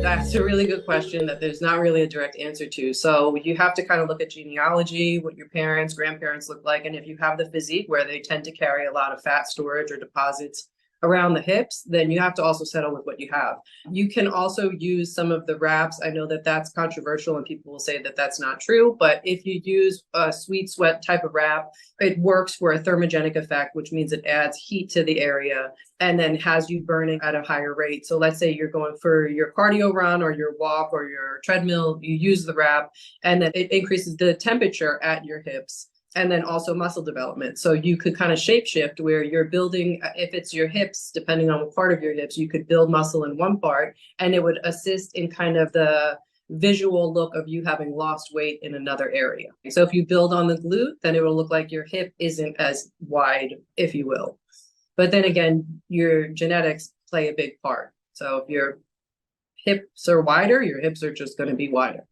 That's a really good question that there's not really a direct answer to. So you have to kind of look at genealogy, what your parents, grandparents look like. And if you have the physique where they tend to carry a lot of fat storage or deposits around the hips, then you have to also settle with what you have. You can also use some of the wraps. I know that that's controversial and people will say that that's not true, but if you use a sweet sweat type of wrap, it works for a thermogenic effect, which means it adds heat to the area and then has you burning at a higher rate. So let's say you're going for your cardio run or your walk or your treadmill, you use the wrap and then it increases the temperature at your hips and then also muscle development. So you could kind of shape shift where you're building, if it's your hips, depending on what part of your hips, you could build muscle in one part and it would assist in kind of the visual look of you having lost weight in another area. So if you build on the glute, then it will look like your hip isn't as wide, if you will. But then again, your genetics play a big part. So if your hips are wider, your hips are just going to be wider.